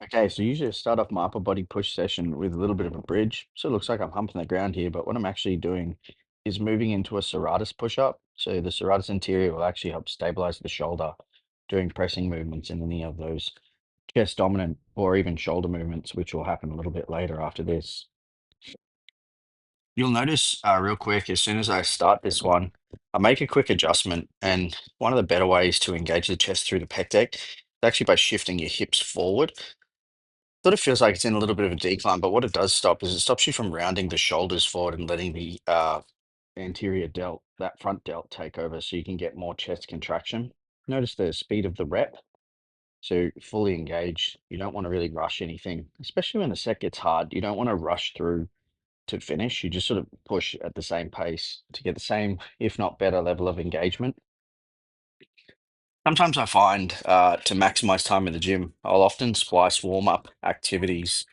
Okay, so usually I start off my upper body push session with a little bit of a bridge. So it looks like I'm humping the ground here, but what I'm actually doing is moving into a serratus push up. So the serratus anterior will actually help stabilize the shoulder during pressing movements in any of those chest dominant or even shoulder movements, which will happen a little bit later after this. You'll notice real quick as soon as I start this one, I make a quick adjustment. And one of the better ways to engage the chest through the pec deck is actually by shifting your hips forward. Sort of feels like it's in a little bit of a decline, but what it does stop is it stops you from rounding the shoulders forward and letting the anterior delt, that front delt, take over so you can get more chest contraction. Notice the speed of the rep. So fully engaged. You don't want to really rush anything, especially when the set gets hard. You don't want to rush through to finish. You just sort of push at the same pace to get the same, if not better, level of engagement. Sometimes I find to maximize time in the gym, I'll often splice warm up activities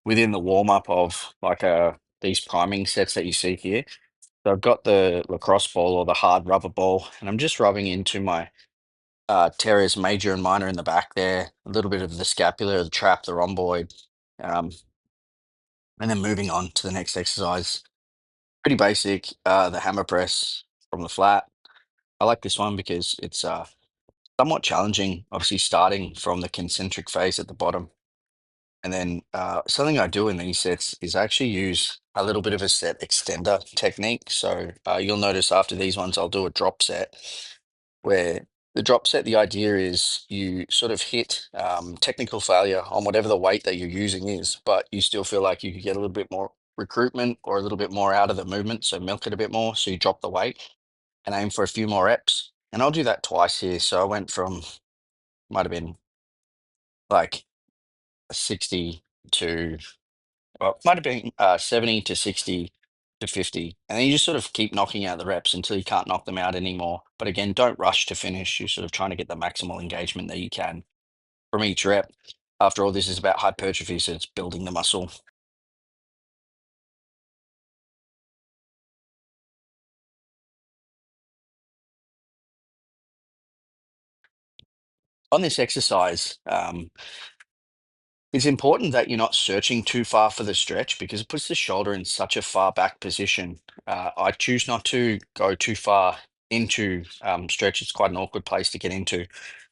within the warm up of like these priming sets that you see here. So I've got the lacrosse ball or the hard rubber ball, and I'm just rubbing into my teres major and minor in the back there, a little bit of the scapula, the trap, the rhomboid, um, and then moving on to the next exercise. Pretty basic, the hammer press from the flat. I like this one because it's somewhat challenging, obviously starting from the concentric phase at the bottom. And then something I do in these sets is I actually use a little bit of a set extender technique. So you'll notice after these ones, I'll do a drop set where the drop set, the idea is you sort of hit technical failure on whatever the weight that you're using is, but you still feel like you could get a little bit more recruitment or a little bit more out of the movement. So milk it a bit more. So you drop the weight and aim for a few more reps. And I'll do that twice here. So I went from, might have been like 60 to well, it might have been 70 to 60 to 50. And then you just sort of keep knocking out the reps until you can't knock them out anymore. But again, don't rush to finish. You're sort of trying to get the maximal engagement that you can from each rep. After all, this is about hypertrophy, so it's building the muscle. On this exercise, it's important that you're not searching too far for the stretch because it puts the shoulder in such a far back position. I choose not to go too far into stretch. It's quite an awkward place to get into,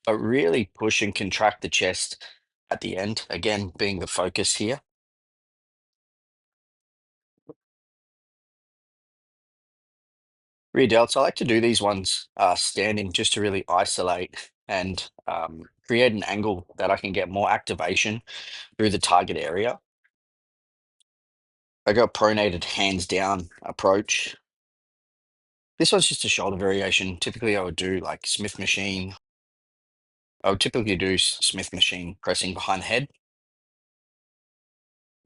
but really push and contract the chest at the end. Again, being the focus here. Rear delts, I like to do these ones standing just to really isolate and create an angle that I can get more activation through the target area. I go pronated hands down approach. This one's just a shoulder variation. Typically, I would do like Smith machine. I would typically do Smith machine pressing behind the head.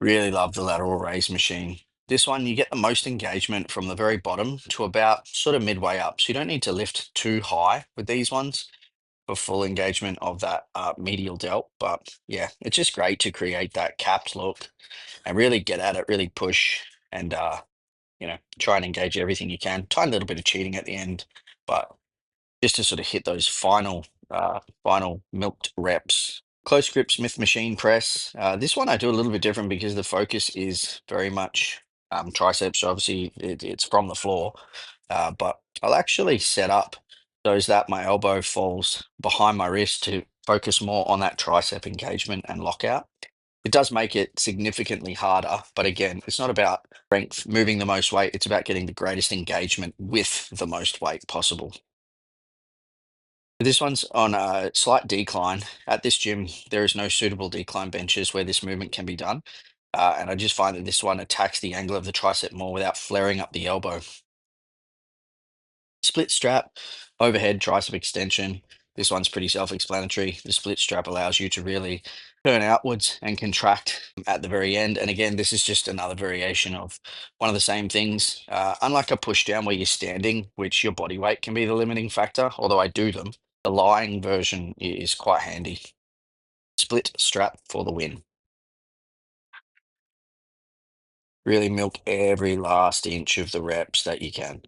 Really love the lateral raise machine. This one, you get the most engagement from the very bottom to about sort of midway up. So you don't need to lift too high with these ones for full engagement of that medial delt. But yeah, it's just great to create that capped look and really get at it, really push and try and engage everything you can. Tiny little bit of cheating at the end, but just to sort of hit those final milked reps. Close grip Smith machine press. This one I do a little bit different because the focus is very much triceps. So obviously, it's from the floor, but I'll actually set up so that my elbow falls behind my wrist to focus more on that tricep engagement and lockout. It does make it significantly harder, but again, it's not about strength, moving the most weight. It's about getting the greatest engagement with the most weight possible. This one's on a slight decline. At this gym, there is no suitable decline benches where this movement can be done. And I just find that this one attacks the angle of the tricep more without flaring up the elbow. Split strap, overhead tricep extension. This one's pretty self-explanatory. The split strap allows you to really turn outwards and contract at the very end. And again, this is just another variation of one of the same things. Unlike a push down where you're standing, which your body weight can be the limiting factor, although I do them, the lying version is quite handy. Split strap for the win. Really milk every last inch of the reps that you can.